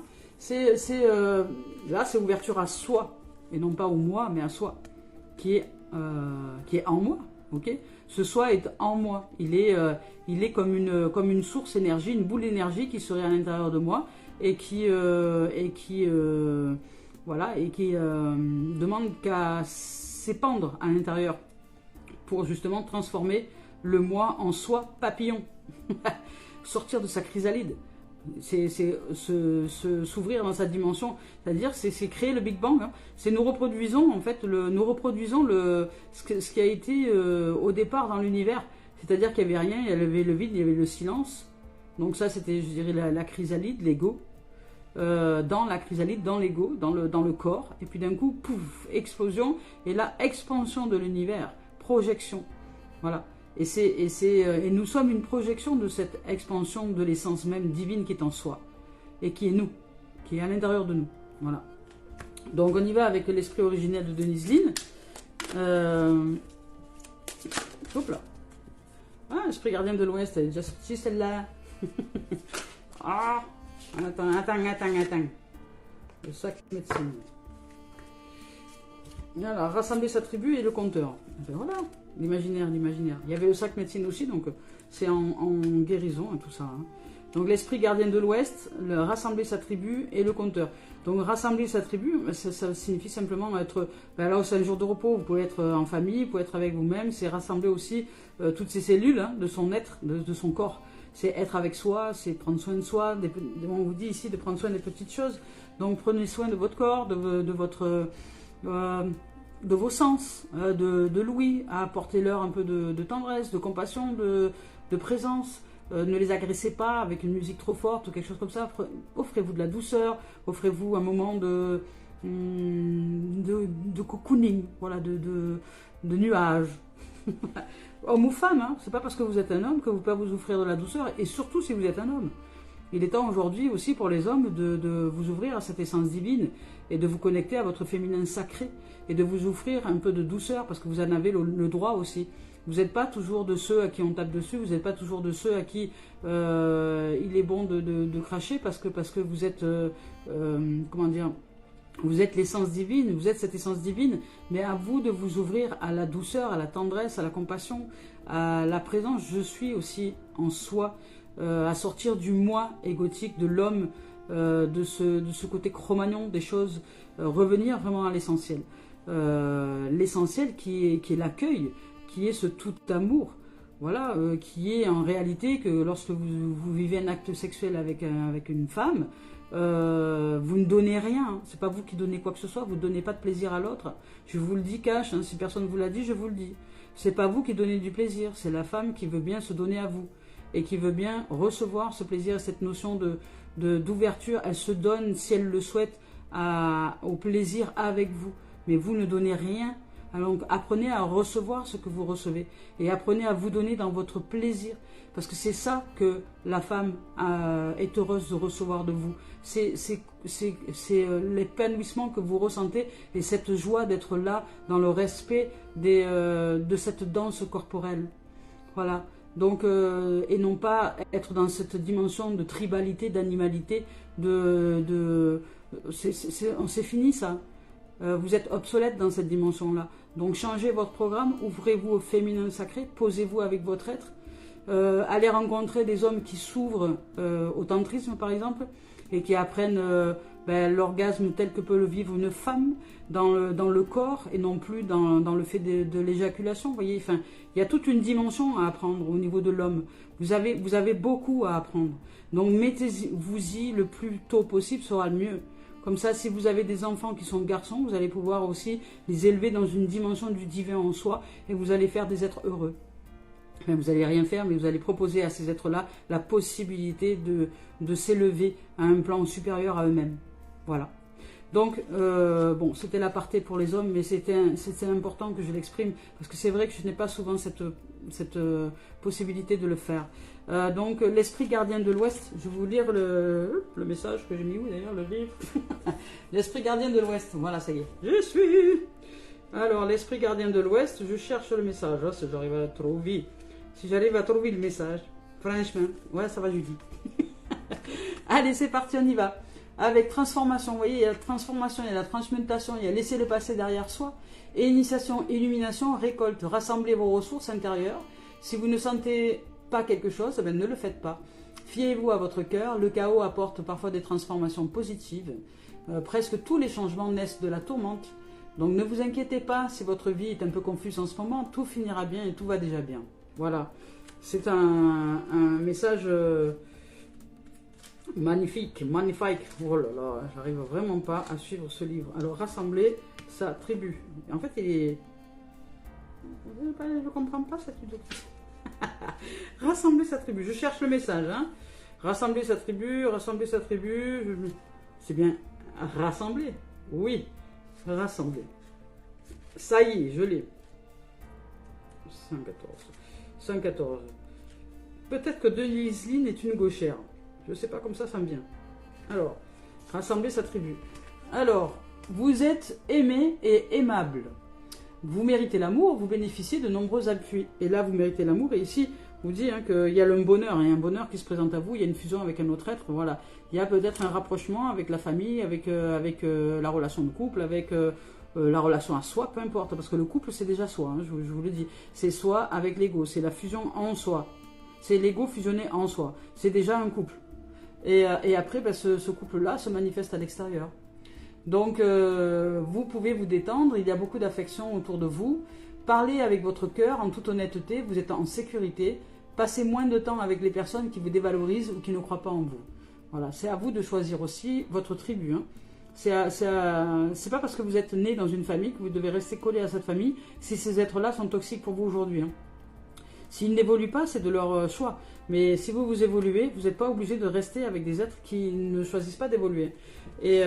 Là, c'est ouverture à soi, et non pas au moi, mais à soi, qui est en moi. Ok, ce soi est en moi. Il est comme une source énergie, une boule d'énergie qui serait à l'intérieur de moi et qui demande qu'à s'épandre à l'intérieur pour justement transformer le moi en soi papillon. Sortir de sa chrysalide, c'est s'ouvrir dans sa dimension, c'est-à-dire c'est créer le Big Bang, hein. C'est nous reproduisons en fait, ce qui a été au départ dans l'univers, c'est-à-dire qu'il n'y avait rien, il y avait le vide, il y avait le silence, donc ça c'était je dirais la chrysalide, l'ego, dans la chrysalide, dans l'ego, dans le corps, et puis d'un coup, pouf, explosion, et là, expansion de l'univers, projection, voilà. Et nous sommes une projection de cette expansion de l'essence même divine qui est en soi et qui est nous, qui est à l'intérieur de nous. Voilà. Donc on y va avec l'esprit originel de Denise Linn. Hop là. Ah, l'esprit gardien de l'Ouest, elle est déjà sortie celle-là. Ah, attends. Le sac médecine. Voilà, rassembler sa tribu et le compteur. Et voilà. L'imaginaire. Il y avait le sac médecine aussi, donc c'est en guérison, hein, tout ça. Hein. Donc l'esprit gardien de l'Ouest, rassembler sa tribu et le compteur. Donc rassembler sa tribu, ça signifie simplement être, là où c'est un jour de repos, vous pouvez être en famille, vous pouvez être avec vous-même, c'est rassembler aussi toutes ces cellules hein, de son être, de son corps. C'est être avec soi, c'est prendre soin de soi, on vous dit ici de prendre soin des petites choses. Donc prenez soin de votre corps, de vos sens, de l'ouïe, apportez-leur un peu de tendresse, de compassion, de présence. Ne les agressez pas avec une musique trop forte ou quelque chose comme ça. Offrez-vous de la douceur, offrez-vous un moment de cocooning, voilà, de nuage. Homme ou femme, hein, c'est pas parce que vous êtes un homme que vous pouvez vous offrir de la douceur, et surtout si vous êtes un homme. Il est temps aujourd'hui aussi pour les hommes de vous ouvrir à cette essence divine et de vous connecter à votre féminin sacré et de vous offrir un peu de douceur parce que vous en avez le droit aussi. Vous n'êtes pas toujours de ceux à qui on tape dessus, vous n'êtes pas toujours de ceux à qui il est bon de cracher parce que vous êtes, comment dire, vous êtes l'essence divine, vous êtes cette essence divine, mais à vous de vous ouvrir à la douceur, à la tendresse, à la compassion, à la présence. Je suis aussi en soi, à sortir du moi égotique, de l'homme, de ce côté cro-magnon des choses, revenir vraiment à l'essentiel. L'essentiel qui est l'accueil, qui est ce tout amour, voilà, qui est en réalité que lorsque vous vivez un acte sexuel avec une femme, vous ne donnez rien, hein. C'est pas vous qui donnez quoi que ce soit, vous ne donnez pas de plaisir à l'autre. Je vous le dis cash, hein, si personne ne vous l'a dit, je vous le dis. C'est pas vous qui donnez du plaisir, c'est la femme qui veut bien se donner à vous et qui veut bien recevoir ce plaisir, cette notion d'ouverture. Elle se donne, si elle le souhaite, au plaisir avec vous. Mais vous ne donnez rien. Alors apprenez à recevoir ce que vous recevez et apprenez à vous donner dans votre plaisir. Parce que c'est ça que la femme est heureuse de recevoir de vous. C'est l'épanouissement que vous ressentez et cette joie d'être là dans le respect de cette danse corporelle. Voilà. Donc, et non pas être dans cette dimension de tribalité, d'animalité, de C'est fini ça. Vous êtes obsolète dans cette dimension-là. Donc changez votre programme, ouvrez-vous au féminin sacré, posez-vous avec votre être. Allez rencontrer des hommes qui s'ouvrent au tantrisme par exemple, et qui apprennent l'orgasme tel que peut le vivre une femme dans le corps, et non plus dans le fait de l'éjaculation. Vous voyez, enfin, il y a toute une dimension à apprendre au niveau de l'homme. Vous avez beaucoup à apprendre. Donc mettez-vous-y le plus tôt possible, sera le mieux. Comme ça, si vous avez des enfants qui sont garçons, vous allez pouvoir aussi les élever dans une dimension du divin en soi, et vous allez faire des êtres heureux. Enfin, vous n'allez rien faire, mais vous allez proposer à ces êtres-là la possibilité de s'élever à un plan supérieur à eux-mêmes. Voilà. Donc, bon, c'était l'aparté pour les hommes, mais c'était important que je l'exprime, parce que c'est vrai que je n'ai pas souvent cette possibilité de le faire. Donc, l'esprit gardien de l'Ouest, je vais vous lire le message que j'ai mis où d'ailleurs, le livre. L'esprit gardien de l'Ouest, voilà, ça y est. Je suis. Alors, l'esprit gardien de l'Ouest, je cherche le message, oh, si j'arrive à trouver. Si j'arrive à trouver le message, franchement, ouais, ça va, Judy. Allez, c'est parti, on y va. Avec transformation, vous voyez, il y a la transformation, il y a la transmutation, il y a laisser le passé derrière soi. Et initiation, illumination, récolte, rassemblez vos ressources intérieures. Si vous ne sentez pas quelque chose, eh bien, ne le faites pas. Fiez-vous à votre cœur, le chaos apporte parfois des transformations positives. Presque tous les changements naissent de la tourmente. Donc ne vous inquiétez pas si votre vie est un peu confuse en ce moment, tout finira bien et tout va déjà bien. Voilà, c'est un message magnifique. Oh là là, j'arrive vraiment pas à suivre ce livre. Alors, rassembler sa tribu. En fait, il est... Je comprends pas cette idée. Rassembler sa tribu. Je cherche le message. Hein. Rassembler sa tribu, rassembler sa tribu. C'est bien rassembler. Oui, rassembler. Ça y est, je l'ai. 114. Peut-être que Denise Lynn est une gauchère. Je ne sais pas, comme ça me vient. Alors, rassembler sa tribu. Alors, vous êtes aimé et aimable. Vous méritez l'amour, vous bénéficiez de nombreux appuis. Et là, vous méritez l'amour. Et ici, vous dit hein, qu'il y a le bonheur. Il y a un bonheur qui se présente à vous. Il y a une fusion avec un autre être. Voilà. Il y a peut-être un rapprochement avec la famille, avec la relation de couple, avec la relation à soi, peu importe. Parce que le couple, c'est déjà soi. Hein, je vous le dis. C'est soi avec l'ego. C'est la fusion en soi. C'est l'ego fusionné en soi. C'est déjà un couple. Et après, ce couple-là se manifeste à l'extérieur. Donc, vous pouvez vous détendre. Il y a beaucoup d'affection autour de vous. Parlez avec votre cœur en toute honnêteté. Vous êtes en sécurité. Passez moins de temps avec les personnes qui vous dévalorisent ou qui ne croient pas en vous. Voilà, c'est à vous de choisir aussi votre tribu. Hein. C'est pas parce que vous êtes né dans une famille que vous devez rester collé à cette famille si ces êtres-là sont toxiques pour vous aujourd'hui. Hein. S'ils n'évoluent pas, c'est de leur choix. Mais si vous évoluez, vous n'êtes pas obligé de rester avec des êtres qui ne choisissent pas d'évoluer. Et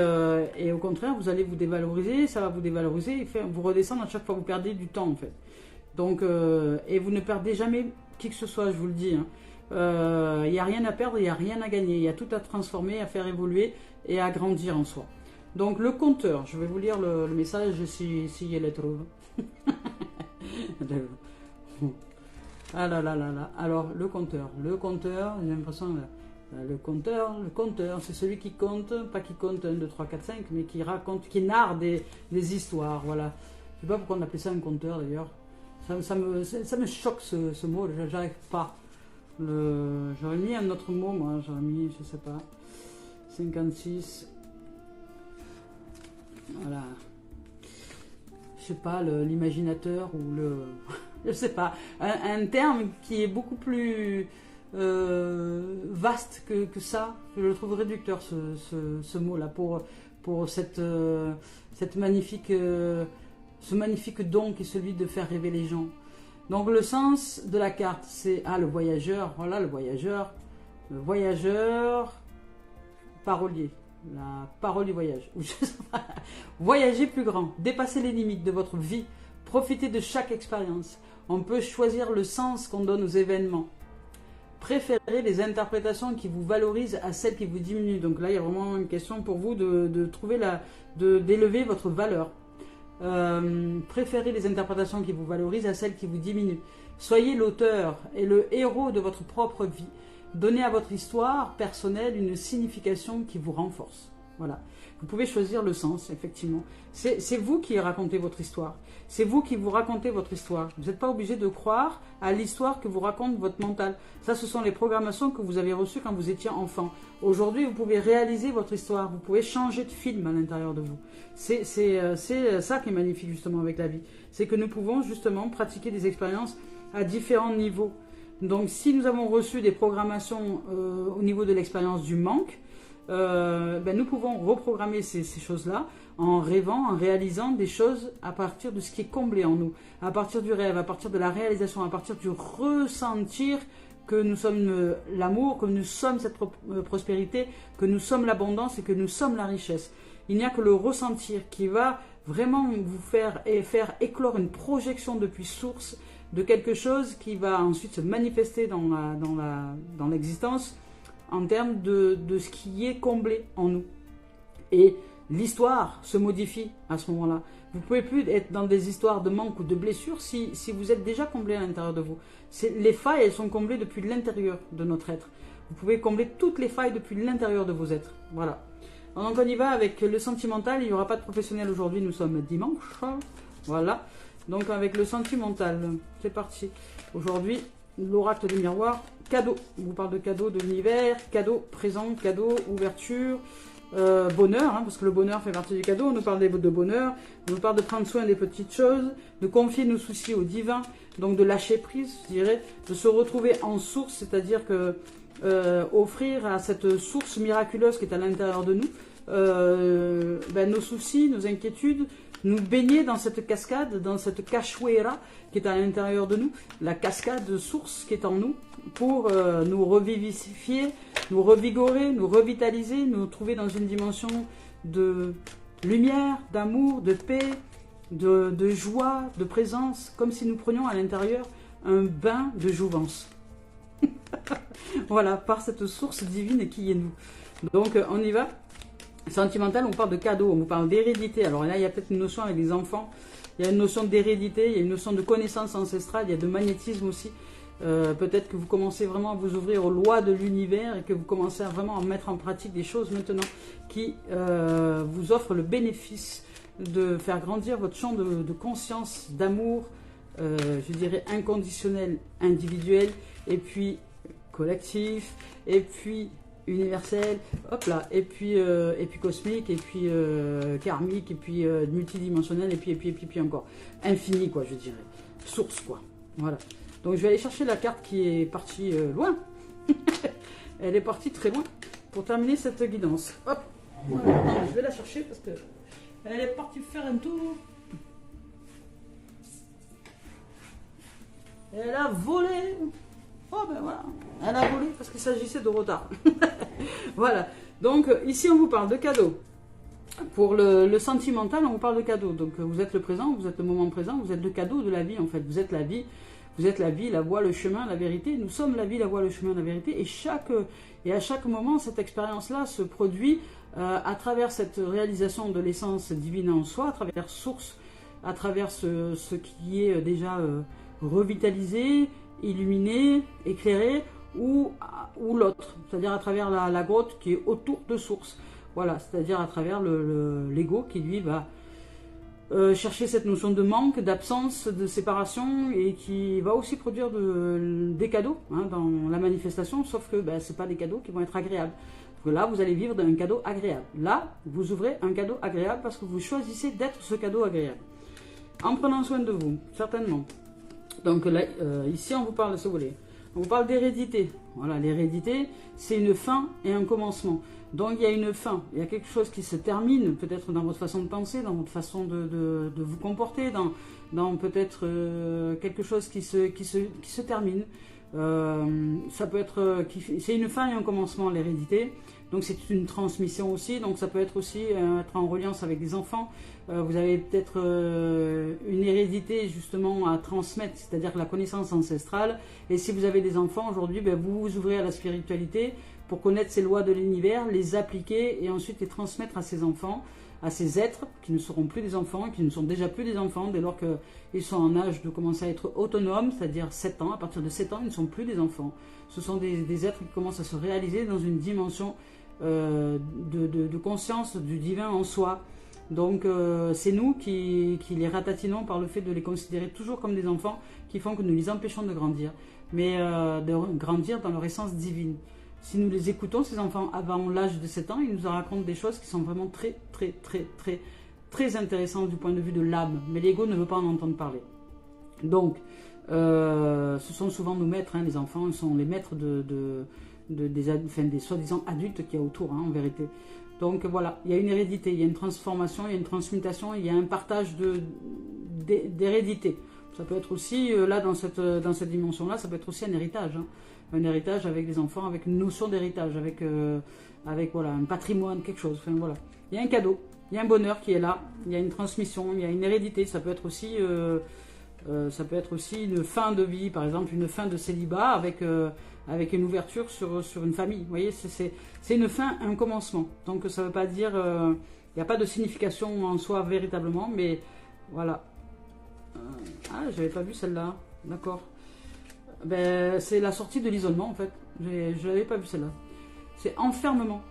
au contraire, vous allez vous dévaloriser, ça va vous dévaloriser, et vous redescendre à chaque fois que vous perdez du temps en fait. Donc, et vous ne perdez jamais qui que ce soit, je vous le dis. Il n'y a rien à perdre, il n'y a rien à gagner. Il y a tout à transformer, à faire évoluer et à grandir en soi. Donc le compteur, je vais vous lire le message si je le trouve. Ah là là là là. Alors le compteur, j'ai l'impression le compteur, c'est celui qui compte, pas qui compte 1, 2, 3, 4, 5, mais qui raconte, qui narre des histoires, voilà. Je sais pas pourquoi on appelait ça un compteur d'ailleurs. Ça me choque ce mot, j'arrive pas. J'aurais mis un autre mot, moi, j'aurais mis, je sais pas, 56. Voilà. Je sais pas, l'imaginateur ou le... je sais pas. Un terme qui est beaucoup plus vaste que ça. Je le trouve réducteur, ce mot-là, pour ce magnifique don qui est celui de faire rêver les gens. Donc le sens de la carte, c'est le voyageur, voilà le voyageur parolier, la parole du voyage. Voyager plus grand, dépasser les limites de votre vie, profiter de chaque expérience. On peut choisir le sens qu'on donne aux événements. Préférez les interprétations qui vous valorisent à celles qui vous diminuent. Donc là, il y a vraiment une question pour vous de trouver d'élever votre valeur. Préférez les interprétations qui vous valorisent à celles qui vous diminuent. Soyez l'auteur et le héros de votre propre vie. Donnez à votre histoire personnelle une signification qui vous renforce. Voilà. Vous pouvez choisir le sens, effectivement. C'est vous qui racontez votre histoire. C'est vous qui vous racontez votre histoire. Vous n'êtes pas obligé de croire à l'histoire que vous raconte votre mental. Ça, ce sont les programmations que vous avez reçues quand vous étiez enfant. Aujourd'hui, vous pouvez réaliser votre histoire. Vous pouvez changer de film à l'intérieur de vous. C'est ça qui est magnifique, justement, avec la vie. C'est que nous pouvons, justement, pratiquer des expériences à différents niveaux. Donc, si nous avons reçu des programmations au niveau de l'expérience du manque, nous pouvons reprogrammer ces choses-là en rêvant, en réalisant des choses à partir de ce qui est comblé en nous, à partir du rêve, à partir de la réalisation, à partir du ressentir que nous sommes l'amour, que nous sommes cette prospérité, que nous sommes l'abondance et que nous sommes la richesse. Il n'y a que le ressentir qui va vraiment vous faire éclore une projection depuis source de quelque chose qui va ensuite se manifester dans l'existence en termes de ce qui est comblé en nous. Et l'histoire se modifie à ce moment-là. Vous ne pouvez plus être dans des histoires de manque ou de blessures si vous êtes déjà comblé à l'intérieur de vous. Les failles, elles sont comblées depuis l'intérieur de notre être. Vous pouvez combler toutes les failles depuis l'intérieur de vos êtres. Voilà. Donc on y va avec le sentimental. Il n'y aura pas de professionnel aujourd'hui, nous sommes dimanche. Voilà. Donc avec le sentimental, c'est parti. Aujourd'hui, l'oracle des miroirs, cadeau. On vous parle de cadeau de l'univers, cadeau présent, cadeau, ouverture, bonheur, parce que le bonheur fait partie du cadeau. On nous parle de bonheur, on nous parle de prendre soin des petites choses, de confier nos soucis au divin, donc de lâcher prise, je dirais, de se retrouver en source, c'est-à-dire que offrir à cette source miraculeuse qui est à l'intérieur de nous, nos soucis, nos inquiétudes, nous baigner dans cette cascade, dans cette cachoeira qui est à l'intérieur de nous, la cascade source qui est en nous, pour nous revivifier, nous revigorer, nous revitaliser, nous trouver dans une dimension de lumière, d'amour, de paix, de joie, de présence, comme si nous prenions à l'intérieur un bain de jouvence. Voilà, par cette source divine qui est nous. Donc on y va. Sentimental, on parle de cadeau, on vous parle d'hérédité. Alors là, il y a peut-être une notion avec les enfants, il y a une notion d'hérédité, il y a une notion de connaissance ancestrale, il y a de magnétisme aussi. Peut-être que vous commencez vraiment à vous ouvrir aux lois de l'univers et que vous commencez à vraiment mettre en pratique des choses maintenant qui vous offrent le bénéfice de faire grandir votre champ de conscience, d'amour, je dirais inconditionnel, individuel, et puis collectif, et puis universel, hop là, et puis cosmique, et puis karmique, et puis multidimensionnel, et puis encore infini, quoi, je dirais, source, quoi. Voilà. Donc je vais aller chercher la carte qui est partie loin. Elle est partie très loin pour terminer cette guidance. Hop. Voilà. Non, je vais la chercher parce que elle est partie faire un tour. Elle a volé. Oh ben voilà, elle a volé parce qu'il s'agissait de retard. Voilà, donc ici on vous parle de cadeaux. Pour le sentimental, on vous parle de cadeaux. Donc vous êtes le présent, vous êtes le moment présent, vous êtes le cadeau de la vie en fait. Vous êtes la vie, la voie, le chemin, la vérité. Nous sommes la vie, la voie, le chemin, la vérité. Et à chaque moment, cette expérience-là se produit à travers cette réalisation de l'essence divine en soi, à travers source, à travers ce qui est déjà revitalisé, illuminé, éclairé, ou l'autre, c'est-à-dire à travers la grotte qui est autour de source. Voilà, c'est-à-dire à travers l'ego qui lui va chercher cette notion de manque, d'absence, de séparation, et qui va aussi produire des cadeaux dans la manifestation, sauf que ce n'est pas des cadeaux qui vont être agréables. Parce que là, vous allez vivre d'un cadeau agréable. Là, vous ouvrez un cadeau agréable parce que vous choisissez d'être ce cadeau agréable. En prenant soin de vous, certainement. Donc là, ici, on vous parle de ce volet. On vous parle d'hérédité. Voilà, l'hérédité, c'est une fin et un commencement. Donc il y a une fin, il y a quelque chose qui se termine, peut-être dans votre façon de penser, dans votre façon de vous comporter, dans peut-être quelque chose qui se termine. Ça peut être, c'est une fin et un commencement, l'hérédité. Donc c'est une transmission aussi, donc ça peut être aussi être en reliance avec des enfants. Vous avez peut-être une hérédité justement à transmettre, c'est-à-dire la connaissance ancestrale. Et si vous avez des enfants aujourd'hui, vous vous ouvrez à la spiritualité pour connaître ces lois de l'univers, les appliquer et ensuite les transmettre à ces enfants, à ces êtres qui ne seront plus des enfants, qui ne sont déjà plus des enfants dès lors qu'ils sont en âge de commencer à être autonomes, c'est-à-dire 7 ans. À partir de 7 ans, ils ne sont plus des enfants. Ce sont des êtres qui commencent à se réaliser dans une dimension de conscience du divin en soi. Donc c'est nous qui les ratatinons par le fait de les considérer toujours comme des enfants qui font que nous les empêchons de grandir, mais de grandir dans leur essence divine. Si nous les écoutons, ces enfants, avant l'âge de 7 ans, ils nous racontent des choses qui sont vraiment très, très, très, très, très intéressantes du point de vue de l'âme. Mais l'ego ne veut pas en entendre parler. Donc, ce sont souvent nos maîtres, hein, les enfants, ils sont les maîtres des soi-disant adultes qu'il y a autour, hein, en vérité. Donc voilà, il y a une hérédité, il y a une transformation, il y a une transmutation, il y a un partage d'hérédité. Ça peut être aussi, là, dans cette dimension-là, ça peut être aussi un héritage. Hein. Un héritage avec des enfants, avec une notion d'héritage, avec voilà, un patrimoine, quelque chose. Enfin, voilà. Il y a un cadeau, il y a un bonheur qui est là, il y a une transmission, il y a une hérédité. Ça peut être aussi une fin de vie, par exemple, une fin de célibat avec une ouverture sur une famille. Vous voyez, c'est une fin, un commencement. Donc ça ne veut pas dire, il n'y a pas de signification en soi véritablement, mais voilà. Ah, j'avais pas vu celle-là, d'accord. Ben, c'est la sortie de l'isolement en fait. Je l'avais pas vu celle-là. C'est enfermement.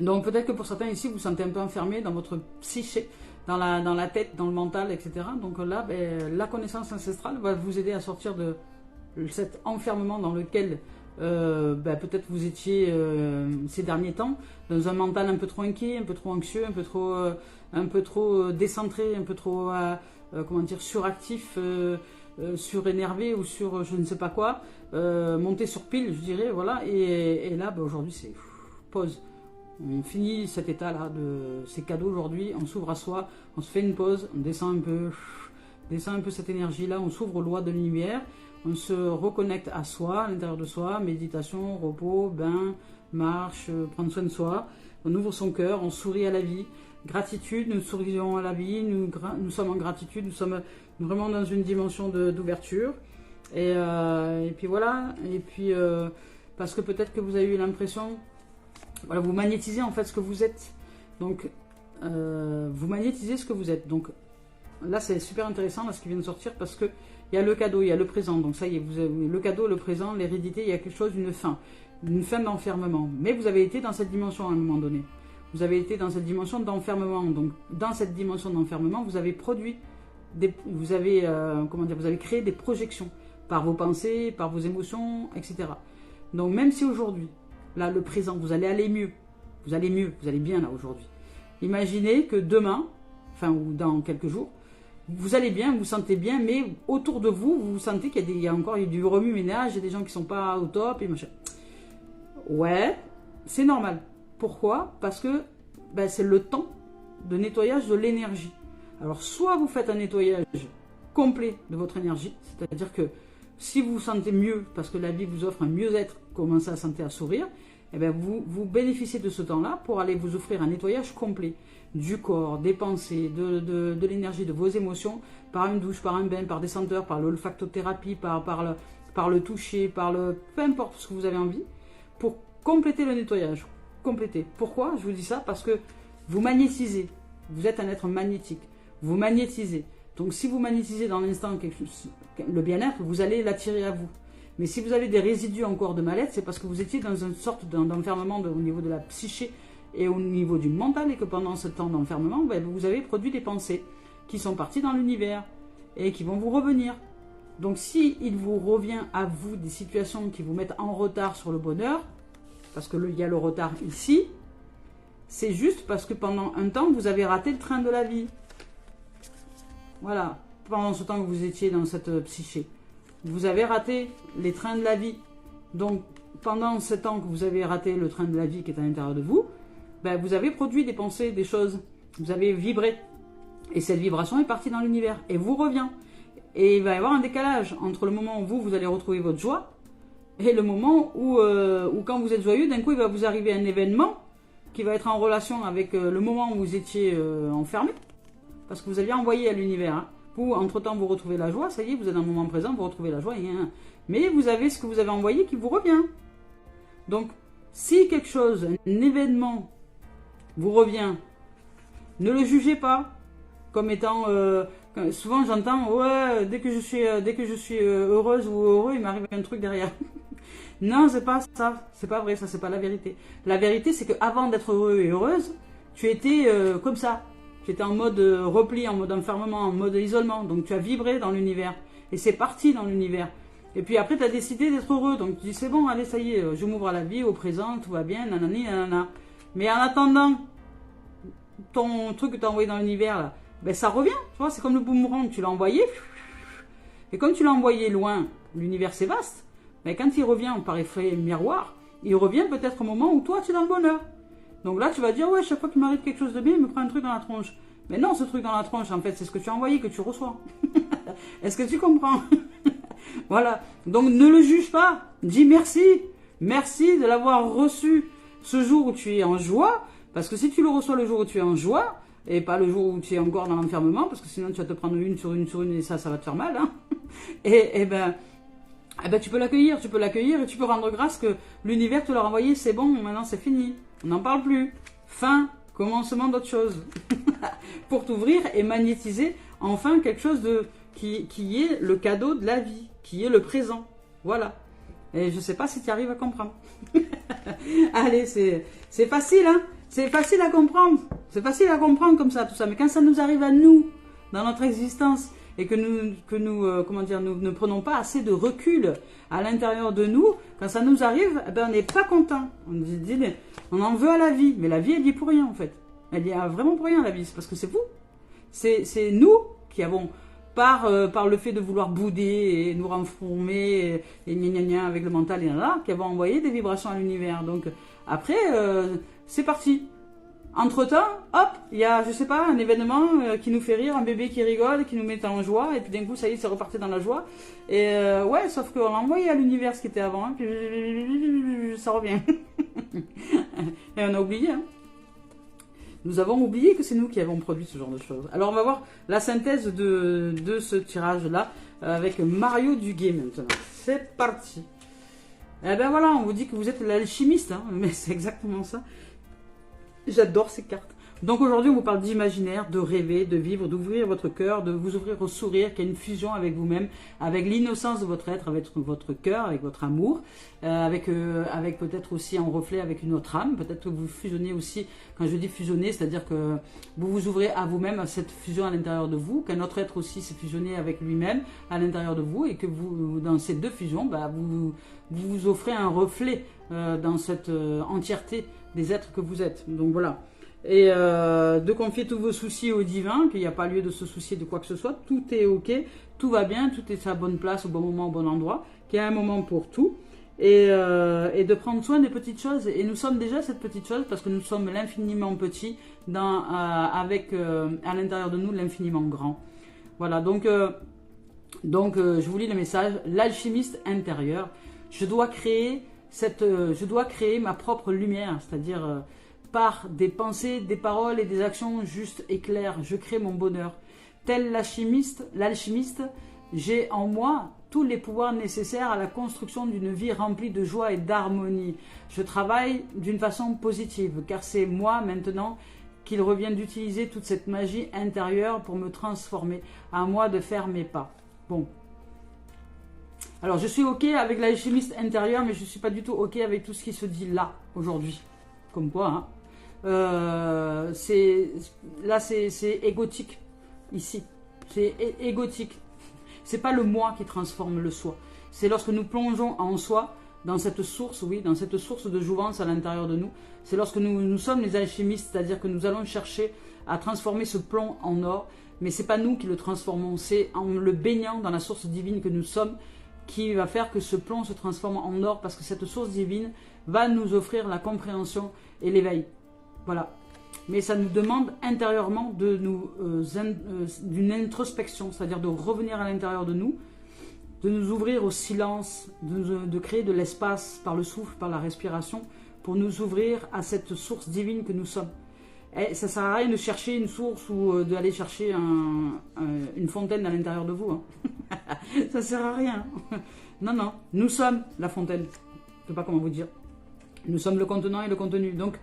Donc peut-être que pour certains ici, vous vous sentez un peu enfermé dans votre psyché, dans la tête, dans le mental, etc. Donc là, ben, la connaissance ancestrale va vous aider à sortir de cet enfermement dans lequel ben, peut-être vous étiez ces derniers temps, dans un mental un peu trop inquiet, un peu trop anxieux, un peu trop décentré, un peu trop comment dire, suractif, surénervé ou sur je ne sais pas quoi, monté sur pile, je dirais, voilà. Et là, ben, aujourd'hui, c'est pause. On finit cet état-là de ces cadeaux aujourd'hui, on s'ouvre à soi, on se fait une pause, on descend un peu cette énergie-là, on s'ouvre aux lois de l'univers, on se reconnecte à soi, à l'intérieur de soi, méditation, repos, bain, marche, prendre soin de soi, on ouvre son cœur, on sourit à la vie, gratitude, nous sourions à la vie, nous sommes en gratitude, nous sommes vraiment dans une dimension d'ouverture, et puis voilà, et puis parce que peut-être que vous avez eu l'impression, voilà, vous magnétisez en fait ce que vous êtes. Donc, vous magnétisez ce que vous êtes. Donc, là, c'est super intéressant là, ce qui vient de sortir parce que il y a le cadeau, il y a le présent. Donc, ça y est, vous avez le cadeau, le présent, l'hérédité, il y a quelque chose, une fin d'enfermement. Mais vous avez été dans cette dimension à un moment donné. Vous avez été dans cette dimension d'enfermement. Donc, dans cette dimension d'enfermement, vous avez produit, vous avez créé des projections par vos pensées, par vos émotions, etc. Donc, même si aujourd'hui, là, le présent, vous allez aller mieux. Vous allez bien là aujourd'hui. Imaginez que demain, enfin ou dans quelques jours, vous allez bien, vous vous sentez bien, mais autour de vous, vous sentez qu'il y a encore du remue-ménage, il y a des gens qui ne sont pas au top et machin. Ouais, c'est normal. Pourquoi? Parce que ben, c'est le temps de nettoyage de l'énergie. Alors, soit vous faites un nettoyage complet de votre énergie, c'est-à-dire que si vous vous sentez mieux, parce que la vie vous offre un mieux-être, commencez à sentir à sourire, eh bien vous bénéficiez de ce temps-là pour aller vous offrir un nettoyage complet du corps, des pensées, de l'énergie, de vos émotions, par une douche, par un bain, par des senteurs, par l'olfactothérapie, par le toucher, peu importe ce que vous avez envie, pour compléter le nettoyage. Compléter. Pourquoi je vous dis ça? Parce que vous magnétisez. Vous êtes un être magnétique. Vous magnétisez. Donc si vous magnétisez dans l'instant le bien-être, vous allez l'attirer à vous. Mais si vous avez des résidus encore de mal-être, c'est parce que vous étiez dans une sorte d'enfermement au niveau de la psyché et au niveau du mental, et que pendant ce temps d'enfermement, ben, vous avez produit des pensées qui sont parties dans l'univers et qui vont vous revenir. Donc si il vous revient à vous des situations qui vous mettent en retard sur le bonheur, parce qu'il y a le retard ici, c'est juste parce que pendant un temps, vous avez raté le train de la vie. Voilà, pendant ce temps que vous étiez dans cette psyché. Vous avez raté les trains de la vie. Donc, pendant ce temps que vous avez raté le train de la vie qui est à l'intérieur de vous, ben, vous avez produit des pensées, des choses. Vous avez vibré. Et cette vibration est partie dans l'univers. Et vous revient. Et il va y avoir un décalage entre le moment où vous allez retrouver votre joie et le moment où quand vous êtes joyeux, d'un coup, il va vous arriver un événement qui va être en relation avec le moment où vous étiez enfermé. Parce que vous aviez envoyé à l'univers. Hein. Vous, entre-temps, vous retrouvez la joie. Ça y est, vous êtes dans le moment présent, vous retrouvez la joie. Mais vous avez ce que vous avez envoyé qui vous revient. Donc, si quelque chose, un événement, vous revient, ne le jugez pas comme étant... souvent, j'entends, ouais, dès que je suis heureuse ou heureux, il m'arrive un truc derrière. Non, c'est pas ça. C'est pas vrai, ça, c'est pas la vérité. La vérité, c'est qu'avant d'être heureux et heureuse, tu étais comme ça. Tu étais en mode repli, en mode enfermement, en mode isolement. Donc tu as vibré dans l'univers. Et c'est parti dans l'univers. Et puis après, tu as décidé d'être heureux. Donc tu dis, c'est bon, allez, ça y est, je m'ouvre à la vie, au présent, tout va bien, nanani, nanana. Mais en attendant, ton truc que tu as envoyé dans l'univers, là, ben ça revient. Tu vois, c'est comme le boomerang, tu l'as envoyé. Et comme tu l'as envoyé loin, l'univers c'est vaste. Mais quand il revient par effet miroir, il revient peut-être au moment où toi tu es dans le bonheur. Donc là tu vas dire, ouais, chaque fois qu'il m'arrive quelque chose de bien, il me prend un truc dans la tronche. Mais non, ce truc dans la tronche, en fait, c'est ce que tu as envoyé que tu reçois. Est-ce que tu comprends? Voilà. Donc ne le juge pas. Dis merci. Merci de l'avoir reçu ce jour où tu es en joie. Parce que si tu le reçois le jour où tu es en joie, et pas le jour où tu es encore dans l'enfermement, parce que sinon tu vas te prendre une sur une, et ça va te faire mal. Hein. Et ben, tu peux l'accueillir et tu peux rendre grâce que l'univers te l'a renvoyé, c'est bon, maintenant c'est fini. On n'en parle plus. Fin, commencement d'autre chose. Pour t'ouvrir et magnétiser enfin quelque chose qui est le cadeau de la vie, qui est le présent. Voilà. Et je ne sais pas si tu arrives à comprendre. Allez, c'est facile, hein. C'est facile à comprendre. C'est facile à comprendre comme ça, tout ça. Mais quand ça nous arrive à nous, dans notre existence, et que nous ne prenons pas assez de recul à l'intérieur de nous, quand ça nous arrive, eh ben, on n'est pas content. On en veut à la vie. Mais la vie, elle y est pour rien, en fait. Elle y a vraiment pour rien, la vie. C'est parce que c'est vous. C'est nous qui avons, par le fait de vouloir bouder et nous renformer et gna gna gna avec le mental et là, qui avons envoyé des vibrations à l'univers. Donc, après, c'est parti. Entre-temps, hop, il y a, je sais pas, un événement qui nous fait rire, un bébé qui rigole, qui nous met en joie, et puis d'un coup, ça y est, c'est reparti dans la joie. Et ouais, sauf qu'on a envoyé à l'univers ce qui était avant, hein, puis ça revient. Et on a oublié, hein. Nous avons oublié que c'est nous qui avons produit ce genre de choses. Alors, on va voir la synthèse de ce tirage-là avec Mario Duguay maintenant. C'est parti. Eh ben voilà, on vous dit que vous êtes l'alchimiste, hein, mais c'est exactement ça. J'adore ces cartes. Donc aujourd'hui, on vous parle d'imaginaire, de rêver, de vivre, d'ouvrir votre cœur, de vous ouvrir au sourire, qu'il y a une fusion avec vous-même, avec l'innocence de votre être, avec votre cœur, avec votre amour, avec peut-être aussi en reflet avec une autre âme. Peut-être que vous fusionnez aussi, quand je dis fusionner, c'est-à-dire que vous vous ouvrez à vous-même, à cette fusion à l'intérieur de vous, qu'un autre être aussi s'est fusionné avec lui-même à l'intérieur de vous, et que vous, dans ces deux fusions, bah, vous offrez un reflet dans cette entièreté des êtres que vous êtes. Donc voilà. Et de confier tous vos soucis au divin, qu'il n'y a pas lieu de se soucier de quoi que ce soit, tout est ok, tout va bien, tout est à sa bonne place, au bon moment, au bon endroit, qu'il y a un moment pour tout, et de prendre soin des petites choses. Et nous sommes déjà cette petite chose parce que nous sommes l'infiniment petit avec à l'intérieur de nous l'infiniment grand. Voilà, donc je vous lis le message. L'alchimiste intérieur. Je dois créer ma propre lumière, c'est-à-dire par des pensées, des paroles et des actions justes et claires. Je crée mon bonheur. Tel l'alchimiste, j'ai en moi tous les pouvoirs nécessaires à la construction d'une vie remplie de joie et d'harmonie. Je travaille d'une façon positive, car c'est moi maintenant qu'il revient d'utiliser toute cette magie intérieure pour me transformer. À moi de faire mes pas. Bon. Alors, je suis OK avec l'alchimiste intérieur, mais je ne suis pas du tout OK avec tout ce qui se dit là, aujourd'hui. Comme quoi, hein. C'est égotique, ici. C'est égotique. C'est pas le moi qui transforme le soi. C'est lorsque nous plongeons en soi, dans cette source, oui, dans cette source de jouvence à l'intérieur de nous. C'est lorsque nous sommes les alchimistes, c'est-à-dire que nous allons chercher à transformer ce plomb en or. Mais c'est pas nous qui le transformons, c'est en le baignant dans la source divine que nous sommes, qui va faire que ce plomb se transforme en or, parce que cette source divine va nous offrir la compréhension et l'éveil. Voilà. Mais ça nous demande intérieurement d'une introspection, c'est-à-dire de revenir à l'intérieur de nous, de nous ouvrir au silence, de créer de l'espace par le souffle, par la respiration, pour nous ouvrir à cette source divine que nous sommes. Et ça ne sert à rien de chercher une source ou d'aller chercher une fontaine à l'intérieur de vous. Hein. Ça ne sert à rien. Non, non. Nous sommes la fontaine. Je ne sais pas comment vous dire. Nous sommes le contenant et le contenu. Donc,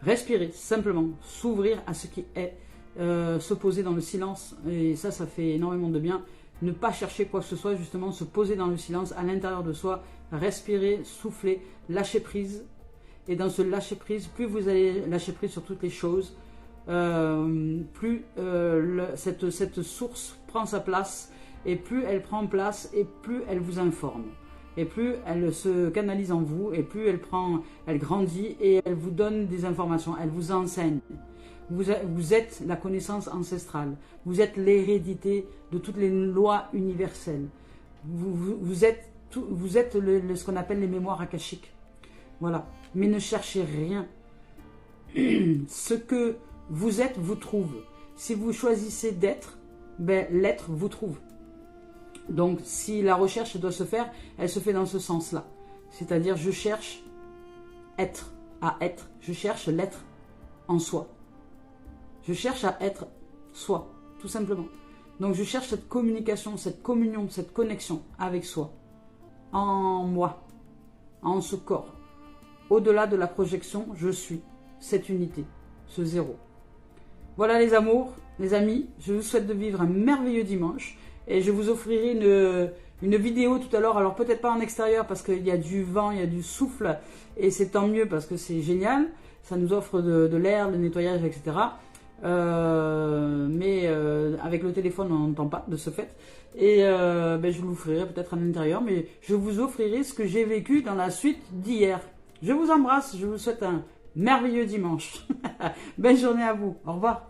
respirer, simplement. S'ouvrir à ce qui est. Se poser dans le silence. Et ça fait énormément de bien. ne pas chercher quoi que ce soit, justement se poser dans le silence à l'intérieur de soi, respirer, souffler, lâcher prise. Et dans ce lâcher prise, plus vous allez lâcher prise sur toutes les choses, plus cette source prend sa place, et plus elle prend place, et plus elle vous informe. Et plus elle se canalise en vous, et plus elle grandit, et elle vous donne des informations, elle vous enseigne. Vous êtes la connaissance ancestrale, vous êtes l'hérédité de toutes les lois universelles. Vous êtes ce qu'on appelle les mémoires akashiques. Voilà. Mais ne cherchez rien. Ce que vous êtes vous trouve. Si vous choisissez d'être, ben, l'être vous trouve. Donc si la recherche doit se faire, elle se fait dans ce sens-là. C'est-à-dire je cherche être, à être. Je cherche l'être en soi. Je cherche à être soi, tout simplement. Donc je cherche cette communication, cette communion, cette connexion avec soi. En moi, en ce corps. Au-delà de la projection, je suis cette unité, ce zéro. Voilà les amours, les amis, je vous souhaite de vivre un merveilleux dimanche et je vous offrirai une vidéo tout à l'heure, alors peut-être pas en extérieur parce qu'il y a du vent, il y a du souffle et c'est tant mieux parce que c'est génial, ça nous offre de l'air, le nettoyage, etc. Mais avec le téléphone on n'entend pas de ce fait et ben, je vous l'offrirai peut-être à l'intérieur, mais je vous offrirai ce que j'ai vécu dans la suite d'hier. Je vous embrasse, je vous souhaite un merveilleux dimanche. Belle journée à vous, au revoir.